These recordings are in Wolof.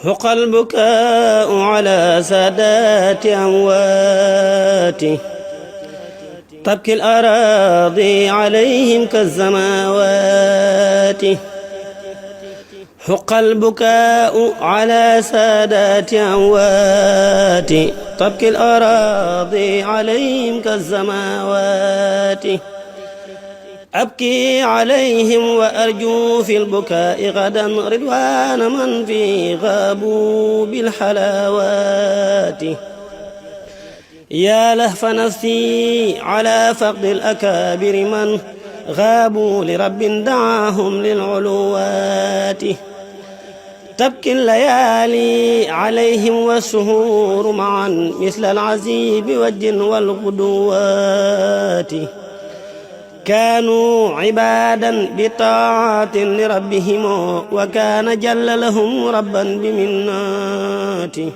حق البكاء على سادات أمواته تبكي الأراضي عليهم كالزماوات حق البكاء على سادات أموات تبكي الأراضي عليهم كالزماوات أبكي عليهم وأرجو في البكاء غدا رضوان من في غابوا بالحلاوات يا لهف نفسي على فقد الأكابر من غابوا لرب دعاهم للعلوات تبكي الليالي عليهم والسهور معا مثل العزيب والجن والغدوات كانوا عبادا بطاعة لربهم وكان جل لهم ربا بمناته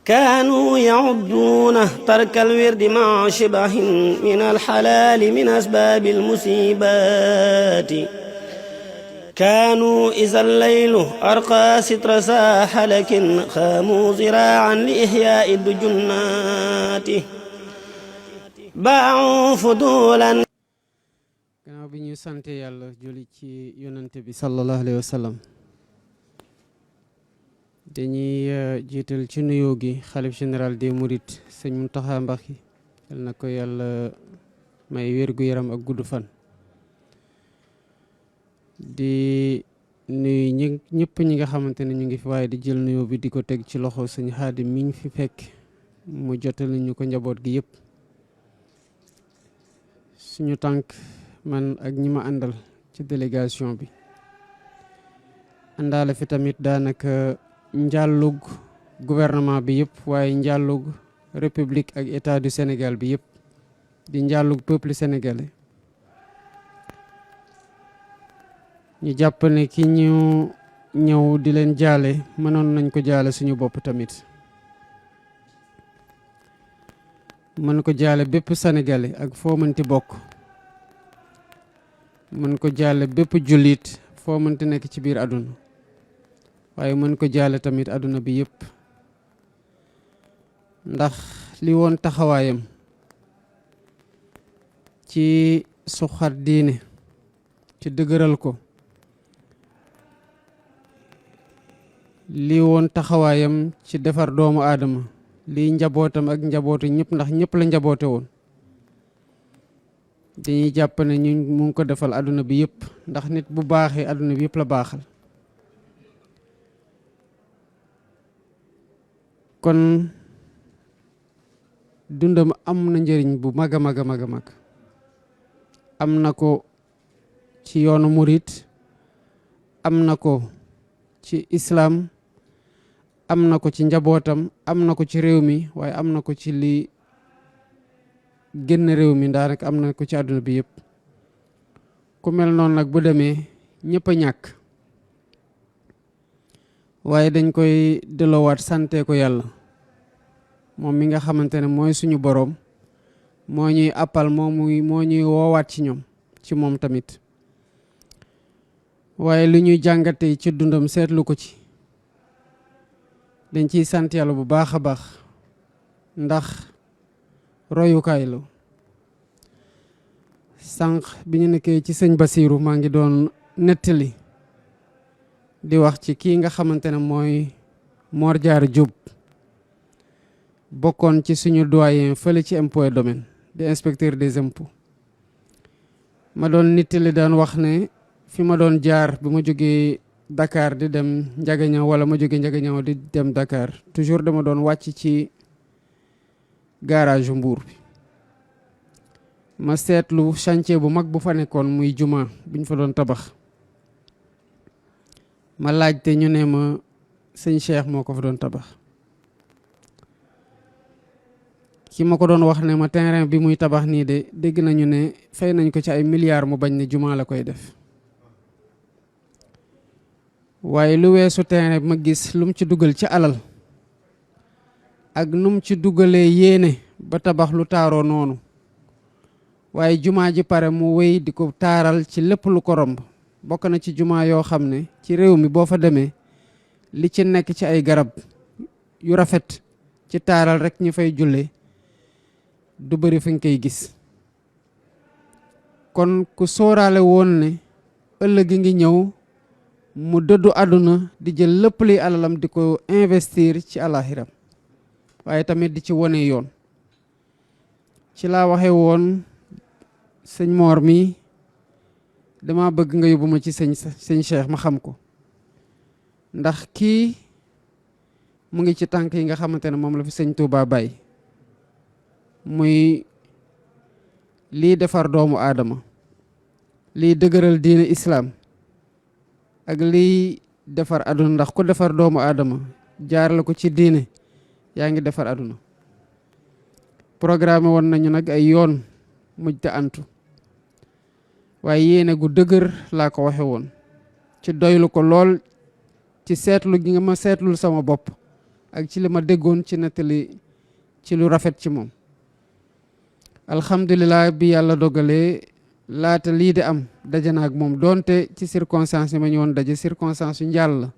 كانوا يعدون ترك الورد مع شبه من الحلال من أسباب المصيبات كانوا إذا الليل أرقى ستر ساح لكن خاموا ذراعا لإحياء الدجنات باعوا فضولا. gannaaw bi ñu sant yàlla julli ci yonante bi sallallahu alayhi wa sallam dañuy jiital ci nuyoo gi xalif général des mourides sëñ Mountakha Mbacké yal na ko yàlla may wérgu yaram ak gudd fan di nuyu ñëpp ñi nga xamante ne ñu ngi fi waaye di jël nuyoo bi di ko teg ci loxo sëñ Xaadim mi ñu fi fekk mu jotal ñu ko njaboot gi yëpp suñu tànk man ak ñi ma àndal ci délégation bi àndaale fi tamit daanaka njàllug gouvernement bi yëpp waaye njàllug république ak état du Sénégal bi yëpp di njàllug peuple sénégalais ñu jàpp ne ki ñu ñëw di leen jaale mënoon nañ ko jaale suñu bopp tamit mën ko jaale bépp sénégalais ak foo mënti bokk mën ko jaale bépp jullit foo mënti nekk ci biir àdduna waaye mën ko jaale tamit àdduna bi yëpp ndax li woon taxawaayam ci suxat diine ci dëgëral ko li woon taxawaayam ci defar doomu aadama lii njabootam ak njabootu ñëpp ndax ñëpp la njaboote woon dañuy jàpp ne ñu mu ngi ko defal àdduna bi yëpp ndax nit bu baaxee àdduna bi yëpp la baaxal kon dundam am na njëriñ bu mag a mag a mag a mag am na ko ci yoonu murit am na ko ci islam am na ko ci njabootam am na ko ci réew mi waaye am na ko ci li génn réew mi daanaka am na ko ci àdduna bi yëpp ku mel noonu nag bu demee ñëpp a ñàkk waaye dañ koy delloowaat sante ko yàlla moom mi nga xamante ne mooy suñu boroom moo ñuy appal moo ñuy woowaat ci ñoom ci moom tamit waaye li ñuy jàngate ci dundam seetlu ko ci dañ ciy sant yàlla bu baax a baax ndax royukaay la sànq bi ñu nekkee ci sëñ Basiiru maa ngi doon nettali di wax ci kii nga xamante ne mooy Mor Diarra Diop bokkoon ci suñu doyen fële ci impôt et domaine di inspecteur des impôts ma doon nettali daan wax ne fi ma doon jaar bi ma jógee Dakar di dem Njagañaw wala ma jógee Njagañaw di dem Dakar toujours dama doon wàcc ci garage Mbour bi ma seetlu chantier bu mag bu fa nekkoon muy juma buñ fa doon tabax ma laajte ñu ne ma sëñ Cheikh moo ko fa doon tabax ki ma ko doon wax ne ma terrain bi muy tabax nii de dégg nañu ne fay nañ ko ci ay milliards mu bañ ne juma la koy def waaye lu weesu terrain bi ma gis lu mu ci dugal ci alal ak nu mu ci dugalee yéene ba tabax lu taaroo noonu waaye jumaa ji pare mu wéy di ko taaral ci lépp lu ko romb bokk na ci jumaa yoo xam ne ci réew mi boo fa demee li ci nekk ci ay garab yu rafet ci taaral rek ñu fay julle du bëri fi nga koy gis. kon ku sóoraale woon ne ëllëg ngi ñëw mu dëddu àdduna di jël lépp li alalam di ko investir ci alaxiram waaye tamit di ci wone yoon. ci laa waxe woon sëñ Mor mi dama bëgg nga yóbbu ma ci sëñ Cheikh ma xam ko, ndax kii mu ngi ci tànk yi nga xamante ne moom la fi sëñ Touba bàyyi, muy lii defar doomu aadama, lii dëgëral diine islaam ak lii defar aduna. ndax ku defar doomu aadama jaar la ko ci diine yaa ngi defar aduna. programme woon nañu nag ay yoon mujj te antu, waaye yéene gu dëgër laa ko waxe woon ci doylu ko lool, ci seetlu gi nga ma seetlul sama bopp ak ci li ma déggoon ci nettali ci lu rafet ci moom. alhamdulilah bi yàlla dogalee laata lii di am daje na ak moom, doonte ci circonstance yi ma ñëwoon daje circonstance yu njàll la,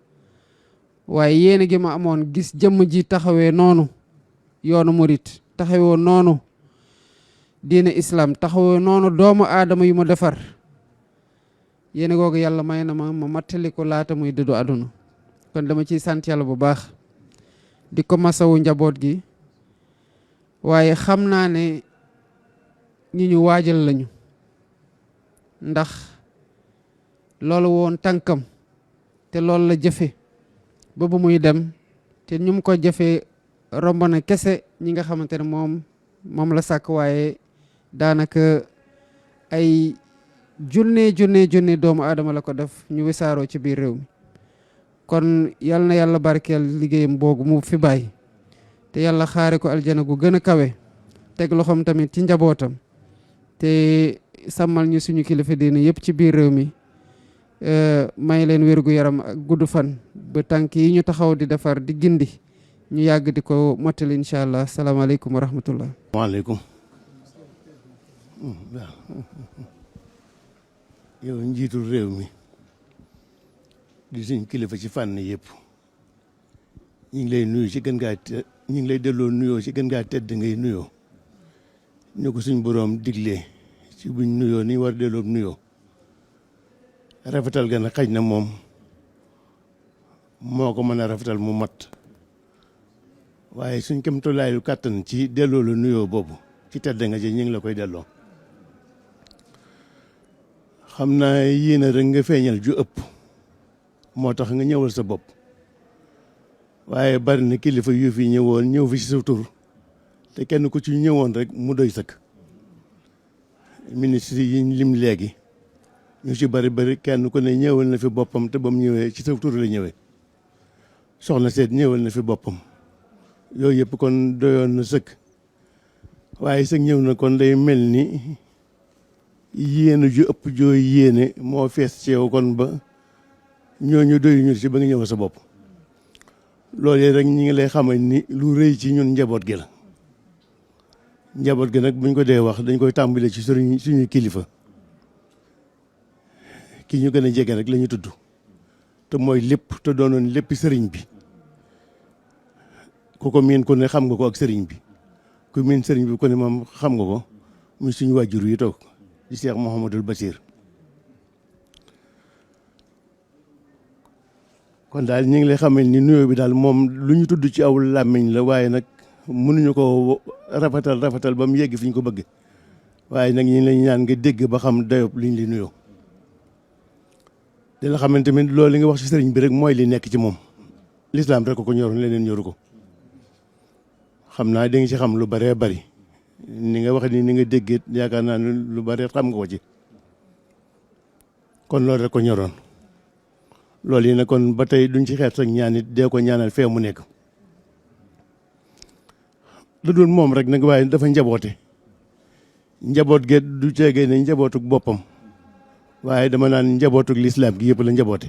waaye yéene gi ma amoon gis jëmm ji taxawee noonu yoonu murit, taxawee noonu diine islam, taxawee noonu doomu aadama yu ma defar, yéene googu yàlla may na ma mattali ko laata muy dëddu àdduna. kon dama ciy sant yàlla bu baax di ko masawu njaboot gi, waaye xam naa ne ñi ñu waajal lañu, ndax loolu woon tànkam te loolu la jëfe ba bu muy dem, te ñu ko jëfee romb na kese ñi nga xamante ne moom la sàkk, waaye daanaka ay junne doomu aadama la ko def ñu wisaaroo ci biir réew mi. kon yal na yàlla barkeel liggéeyam boogu mu fi bàyyi, te yàlla xaare ko aljana gu gën a kawe, teg loxoom tamit ci njabootam, te sàmmal ñu suñu kilifa diine yëpp ci biir réew mi, may leen wérgu yaram ak gudd fan ba tànk yi ñu taxaw di defar di gindi ñu yàgg di ko mottali incha allah. salaamaaleykum wa rahmatullah. waaleykum. yow njiitul réew mi di suñ kilifa ci fànn yëpp ñu ngi lay nuyu ci gën ngaa ñu ngi lay delloo nuyoo ci gën ngaa tedd ngay nuyoo ñu ko suñ boroom diglee ci buñ nuyoo ni war delloo nuyoo. rafetal ga nag xaj na moom moo ko mën a rafetal mu mat, waaye suñ kem tolluwaayu kàttan ci delloo la nuyoo boobu ci tedd nga ci ñu ngi la koy delloo. xam naa yéene rek nga feeñal ju ëpp moo tax nga ñëwal sa bopp, waaye bari na kilifa yu fi ñëwoon ñëw fi ci sa tur te kenn ku ci ñëwoon rek mu doy sëkk. ministre yi ñu lim léegi ñu ci bari kenn ku ne ñëwal na fi boppam te ba mu ñëwee ci sa tur la ñëwee. soxna seet ñëwal na fi boppam, yooyu yëpp kon doyoon na sëkk, waaye sëg ñëw na kon day mel ni yéene ju ëpp joo yéene moo fees ci yow kon ba ñooñu doyuñu ci ba nga ñëw sa bopp. loolu rek ñi ngi lay xamal ni lu rëy ci ñun njaboot gi la. njaboot gi nag buñ ko dee wax dañ koy tàmbale ci suñu kilifa ki ñu gën a jege rek la ñu tudd te mooy lépp te doonoon lépp sëriñ bi. ku ko miin ku ne xam nga ko ak sëriñ bi, ku miin sëriñ bi ku ne moom xam nga ko, muy suñu waajur yi toog di Cheikh Mouhamadul Bachir. kon daal ñu ngi lay xamal ni nuyoo bi daal moom lu ñu tudd ci aw làmmiñ la, waaye nag mënuñu ko rafetal ba mu yegg fi ñu ko bëgg, waaye nag ñu ngi lay ñaan nga dégg ba xam dayob liñ li nuyoo. di la xamante tamit loolu li nga wax ci sëriñ bi rek mooy li nekk ci moom. lislaam rek ko ñoroon, leneen ñoru ko. xam naa da nga ci xam lu bëree bëri ni nga wax ni nga déggee yaakaar naa ne lu bëri xam nga ko ci. kon loolu rek ko ñoroon. loolu yi nag kon ba tey duñ ci xeet sax ñaan it dee ko ñaanal fee mu nekk. lu dul moom rek nag waaye dafa njaboote. njaboot ge du ceegee ne njabootuk boppam, waaye dama naan njabootuk lislaam gi yëpp la njaboote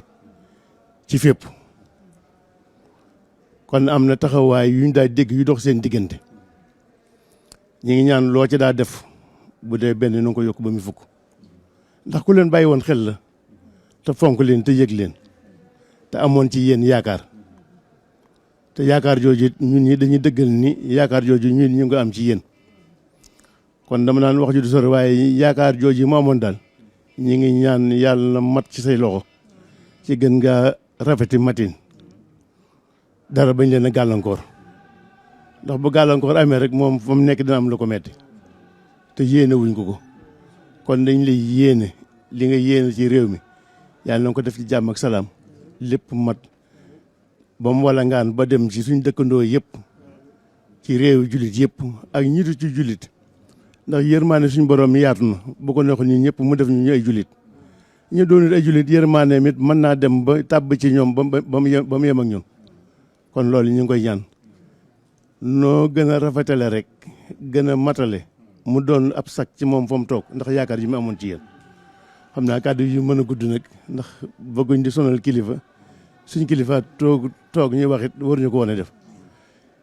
ci fépp. kon am na taxawaay yu ñu daa dégg yu dox seen diggante. ñi ngi ñaan loo ci daa def bu dee benn nu ko yokk ba mu fukk, ndax ku leen bàyyi woon xel la te fonk leen te yëg leen te amoon ci yéen yaakaar te yaakaar jooju ñun ñi dañuy dëggal ni yaakaar jooju ñun ñu ngi am ci yéen kon dama naan wax ju du sori waaye yaakaar jooju mu amoon daal ñi ngi ñaan yàlla na mat ci say loxo ci gën nga rafeti matin dara bañ leen a gàllankoor ndax bu gàllankoor amee rek moom fa mu nekk dina am lu ko metti te yéene wuñ ko kon dañ lay yéene li nga yéene ci réew mi yàlla na ko def ci jàmm ak salaam lépp mat ba mu wala ngaan ba dem ci suñ dëkkandoo yëpp ci réew jullit yëpp ak ñi du ci jullit ndax yërmaane suñ borom mi yaatu na bu ko neexoon ñun ñëpp mu def ñu ay jullit ñu doonul ay jullit yërmaane mit mën naa dem ba tàbb ci ñoom ba mu yem ak ñun kon loolu ñu ngi koy ñaan noo gën a rafetale rek gën a matale mu doon ab sac ci moom fa mu toog ndax yaakaar ji mu amoon ci yéen xam naa kàddu yu mën a gudd nag ndax bëgguñ di sonal kilifa suñ kilifa toog ñuy wax it waruñu ko woon a def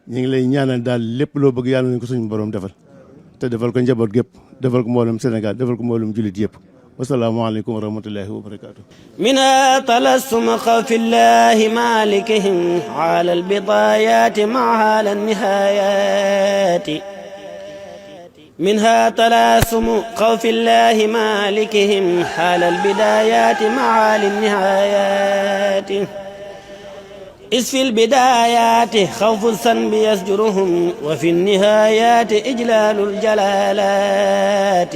ñu ngi lay ñaanal daal lépp loo bëgg yàlla nañ ko suñu borom defal te defal ko njaboot gépp defal ko mboolem Sénégal defal ko mboolem jullit yëpp wasalaamaaleykum wa rahmatullahi wa barakaatu. منها تلسم خوف الله مالكهم على البدايات معها للنهايات منها تلاسم خوف الله مالكهم حال البدايات مع للنهايات إذ في البدايات خوف الذنب يزجرهم وفي النهايات إجلال الجلالات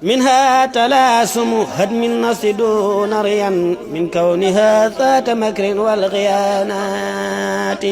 منها تلاسم هدم النص دون ريا من كونها ذات مكر والغيانات